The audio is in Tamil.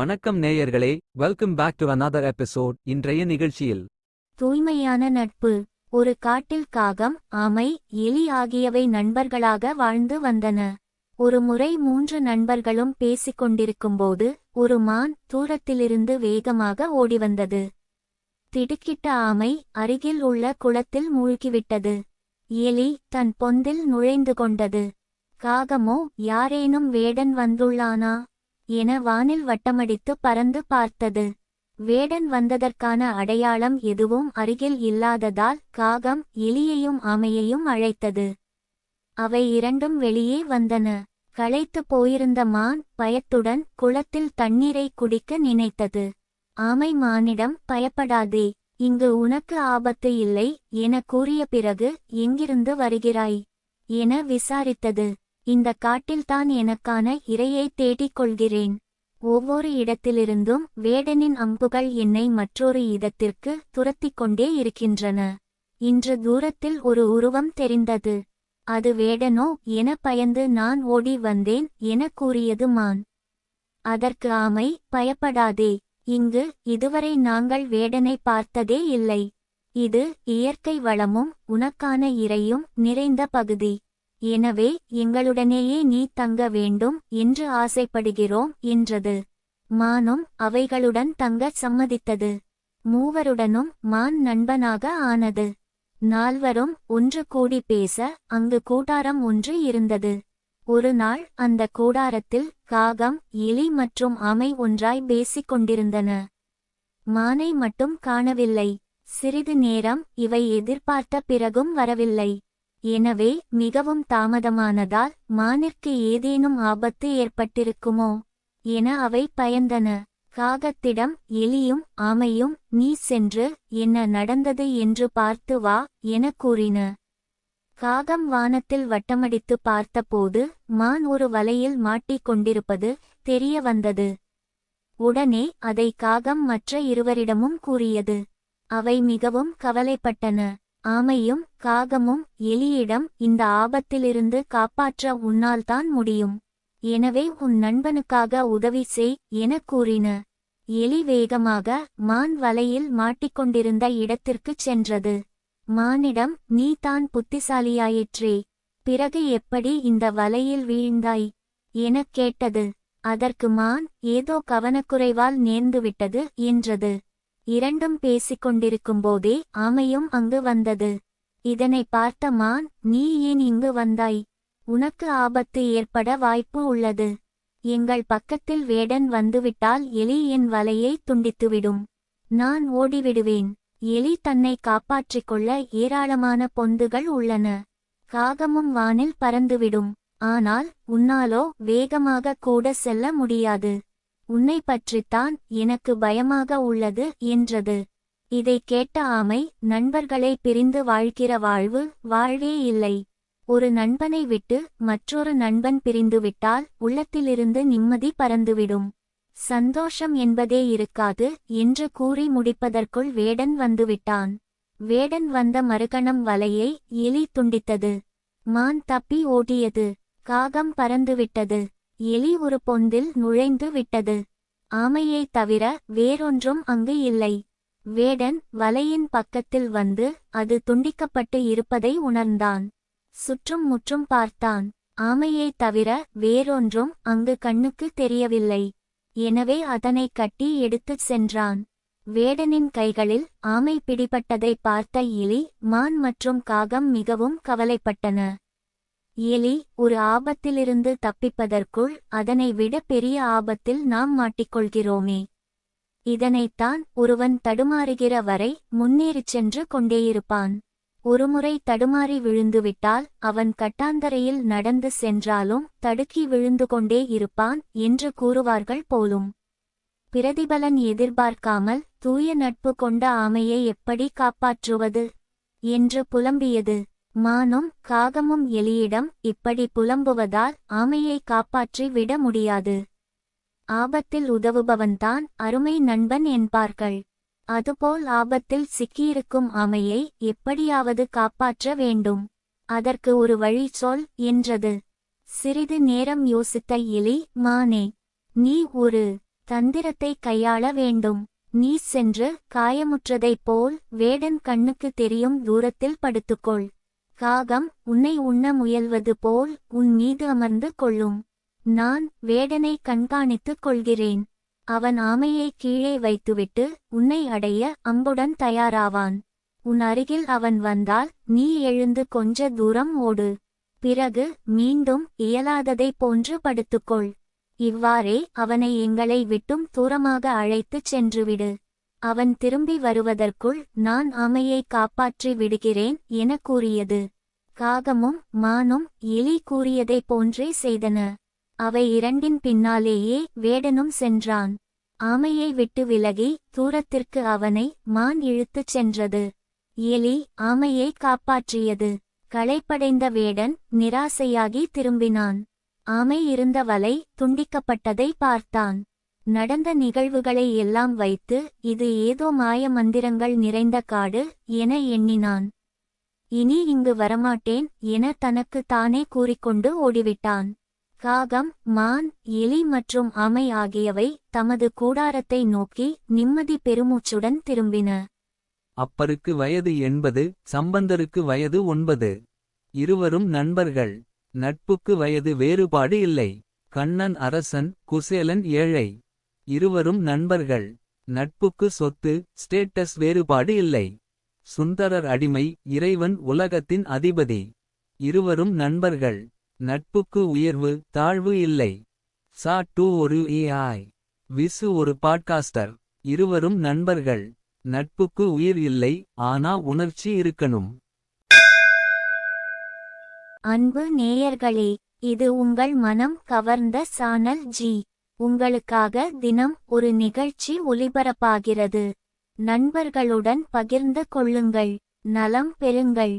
வணக்கம் நேயர்களே, welcome back to another episode. இன்றைய நிகழ்ச்சியில் தூய்மையான நட்பு. ஒரு காட்டில் காகம், ஆமை, எலி ஆகியவை நண்பர்களாக வாழ்ந்து வந்தன. ஒரு முறை 3 நண்பர்களும் பேசிக் கொண்டிருக்கும்போது ஒரு மான் தூரத்திலிருந்து வேகமாக ஓடிவந்தது. திடுக்கிட்ட ஆமை அருகில் உள்ள குளத்தில் மூழ்கிவிட்டது. எலி தன் பொந்தில் நுழைந்து கொண்டது. காகமோ யாரேனும் வேடன் வந்துள்ளானா என வானில் வட்டமடித்து பறந்து பார்த்தது. வேடன் வந்ததற்கான அடையாளம் எதுவும் அருகில் இல்லாததால் காகம் எலியையும் ஆமையையும் அழைத்தது. அவை இரண்டும் வெளியே வந்தன. களைத்து போயிருந்த மான் பயத்துடன் குளத்தில் தண்ணீரை குடிக்க நினைத்தது. ஆமை மானிடம், பயப்படாதே, இங்கு உனக்கு ஆபத்து இல்லை என கூறிய பிறகு எங்கிருந்து வருகிறாய் என விசாரித்தது. இந்த காட்டில்தான் எனக்கான இரையை தேடிக் கொள்கிறேன். ஒவ்வொரு இடத்திலிருந்தும் வேடனின் அம்புகள் என்னை மற்றொரு இடத்திற்கு துரத்திக் கொண்டே இருக்கின்றன. இன்று தூரத்தில் ஒரு உருவம் தெரிந்தது. அது வேடனோ என பயந்து நான் ஓடி வந்தேன் என கூறியது மான். அதற்கு ஆமை, பயப்படாதே, இங்கு இதுவரை நாங்கள் வேடனை பார்த்ததே இல்லை. இது இயற்கை வளமும் உனக்கான இரையும் நிறைந்த பகுதி. எனவே எங்களுடனேயே நீ தங்க வேண்டும் என்று ஆசைப்படுகிறோம் என்றது. மானும் அவைகளுடன் தங்க சம்மதித்தது. மூவருடனும் மான் நண்பனாக ஆனது. நால்வரும் ஒன்று கூடி பேச அங்கு கூடாரம் ஒன்று இருந்தது. ஒரு நாள் அந்த கூடாரத்தில் காகம், எலி மற்றும் ஆமை ஒன்றாய் பேசிக் கொண்டிருந்தன. மானை மட்டும் காணவில்லை. சிறிது நேரம் இவை எதிர்பார்த்த பிறகும் வரவில்லை. எனவே மிகவும் தாமதமானதால் மானிற்கு ஏதேனும் ஆபத்து ஏற்பட்டிருக்குமோ என அவை பயந்தன. காகத்திடம் எலியும் ஆமையும் நீ சென்று என்ன நடந்தது என்று பார்த்து வா என கூறின. காகம் வானத்தில் வட்டமடித்து பார்த்தபோது மான் ஒரு வலையில் மாட்டிக் கொண்டிருப்பது தெரிய வந்தது. உடனே அதை காகம் மற்ற இருவரிடமும் கூறியது. அவை மிகவும் கவலைப்பட்டன. ஆமையும் காகமும் எலியிடம், இந்த ஆபத்திலிருந்து காப்பாற்ற உன்னால்தான் முடியும். எனவே உன் நண்பனுக்காக உதவி செய் என கூறின. எலி வேகமாக மான் வலையில் மாட்டிக்கொண்டிருந்த இடத்திற்குச் சென்றது. மானிடம், நீ தான் புத்திசாலியாயிற்றே, பிறகு எப்படி இந்த வலையில் வீழ்ந்தாய் எனக் கேட்டது. அதற்கு மான், ஏதோ கவனக்குறைவால் நேர்ந்துவிட்டது என்றது. இரண்டும் பேசிக்கொண்டிருக்கும்போதே ஆமையும் அங்கு வந்தது. இதனை பார்த்த மான், நீ ஏன் இங்கு வந்தாய்? உனக்கு ஆபத்து ஏற்பட வாய்ப்பு உள்ளது. எங்கள் பக்கத்தில் வேடன் வந்துவிட்டால் எலி என் வலையை துண்டித்துவிடும். நான் ஓடிவிடுவேன். எலி தன்னை காப்பாற்றிக் கொள்ள ஏராளமான பொந்துகள் உள்ளன. காகமும் வானில் பறந்துவிடும். ஆனால் உன்னாலோ வேகமாக கூட செல்ல முடியாது. உன்னை பற்றித்தான் எனக்கு பயமாக உள்ளது என்றது. இதை கேட்ட ஆமை, நண்பர்களை பிரிந்து வாழ்கிற வாழ்வு வாழ்வே இல்லை. ஒரு நண்பனை விட்டு மற்றொரு நண்பன் பிரிந்துவிட்டால் உள்ளத்திலிருந்து நிம்மதி பறந்துவிடும். சந்தோஷம் என்பதே இருக்காது என்று கூறி முடிப்பதற்குள் வேடன் வந்துவிட்டான். வேடன் வந்த மறுகணம் வலையை எலி துண்டித்தது. மான் தப்பி ஓடியது. காகம் பறந்துவிட்டது. எலி ஒரு பொந்தில் நுழைந்து விட்டது. ஆமையைத் தவிர வேறொன்றும் அங்கு இல்லை. வேடன் வலையின் பக்கத்தில் வந்து அது துண்டிக்கப்பட்டு இருப்பதை உணர்ந்தான். சுற்றும் முற்றும் பார்த்தான். ஆமையைத் தவிர வேறொன்றும் அங்கு கண்ணுக்கு தெரியவில்லை. எனவே அதனை கட்டி எடுத்துச் சென்றான். வேடனின் கைகளில் ஆமை பிடிபட்டதை பார்த்த எலி, மான் மற்றும் காகம் மிகவும் கவலைப்பட்டன. எலி, ஒரு ஆபத்திலிருந்து தப்பிப்பதற்குள் அதனை விட பெரிய ஆபத்தில் நாம் மாட்டிக்கொள்கிறோமே. இதனைத்தான் ஒருவன் தடுமாறுகிற வரை முன்னேறிச் சென்று கொண்டேயிருப்பான். ஒருமுறை தடுமாறி விழுந்துவிட்டால் அவன் கட்டாந்தரையில் நடந்து சென்றாலும் தடுக்கி விழுந்து கொண்டே இருப்பான் என்று கூறுவார்கள் போலும். பிரதிபலன் எதிர்பார்க்காமல் தூய நட்பு கொண்ட ஆமையை எப்படி காப்பாற்றுவது என்று புலம்பியது. மானும் காகமும் எலியிடம், இப்படி புலம்புவதால் ஆமையை காப்பாற்றி விட முடியாது. ஆபத்தில் உதவுபவன்தான் அருமை நண்பன் என்பார்கள். அதுபோல் ஆபத்தில் சிக்கியிருக்கும் ஆமையை எப்படியாவது காப்பாற்ற வேண்டும். அதற்கு ஒரு வழி சொல் என்றது. சிறிது நேரம் யோசித்த எலி, மானே, நீ ஒரு தந்திரத்தை கையாள வேண்டும். நீ சென்று காயமுற்றதைப் போல் வேடன் கண்ணுக்கு தெரியும் தூரத்தில் படுத்துக்கொள். காகம் உன்னை உண்ண முயல்வது போல் உன் மீது அமர்ந்து கொள்ளும். நான் வேடனை கண்காணித்துக் கொள்கிறேன். அவன் ஆமையை கீழே வைத்துவிட்டு உன்னை அடைய அம்புடன் தயாராவான். உன் அருகில் அவன் வந்தால் நீ எழுந்து கொஞ்ச தூரம் ஓடு. பிறகு மீண்டும் இயலாததைப் போன்று படுத்துக்கொள். இவ்வாறே அவனை எங்களை விட்டும் தூரமாக அழைத்துச் சென்றுவிடு. அவன் திரும்பி வருவதற்குள் நான் ஆமையை காப்பாற்றி விடுகிறேன் என கூறியது. காகமும் மானும் எலி கூறியதைப் போன்றே செய்தன. அவை இரண்டின் பின்னாலேயே வேடனும் சென்றான். ஆமையை விட்டு விலகி தூரத்திற்கு அவனை மான் இழுத்துச் சென்றது. எலி ஆமையை காப்பாற்றியது. களைப்படைந்த வேடன் நிராசையாகி திரும்பினான். ஆமை இருந்த வலை துண்டிக்கப்பட்டதை பார்த்தான். நடந்த நிகழ்வுகளை எல்லாம் வைத்து இது ஏதோ மாய மந்திரங்கள் நிறைந்த காடு என எண்ணினான். இனி இங்கு வரமாட்டேன் என தனக்கு தானே கூறிக்கொண்டு ஓடிவிட்டான். காகம், மான், எலி மற்றும் ஆமை ஆகியவை தமது கூடாரத்தை நோக்கி நிம்மதி பெருமூச்சுடன் திரும்பின. அப்பருக்கு வயது 80, சம்பந்தருக்கு வயது 9. இருவரும் நண்பர்கள். நட்புக்கு வயது வேறுபாடு இல்லை. கண்ணன் அரசன், குசேலன் ஏழை. இருவரும் நண்பர்கள். நட்புக்கு சொத்து ஸ்டேட்டஸ் வேறுபாடு இல்லை. சுந்தரர் அடிமை, இறைவன் உலகத்தின் அதிபதி. இருவரும் நண்பர்கள். நட்புக்கு உயர்வு தாழ்வு இல்லை. சா டூ ஒரு AI. விசு ஒரு பாட்காஸ்டர். இருவரும் நண்பர்கள். நட்புக்கு உயிர் இல்லை, ஆனா உணர்ச்சி இருக்கணும். அன்பு நேயர்களே, இது உங்கள் மனம் கவர்ந்த சானல் ஜி. உங்களுக்காக தினம் ஒரு நிகழ்ச்சி ஒளிபரப்பாகிறது. நண்பர்களுடன் பகிர்ந்து கொள்ளுங்கள். நலம் பெறுங்கள்.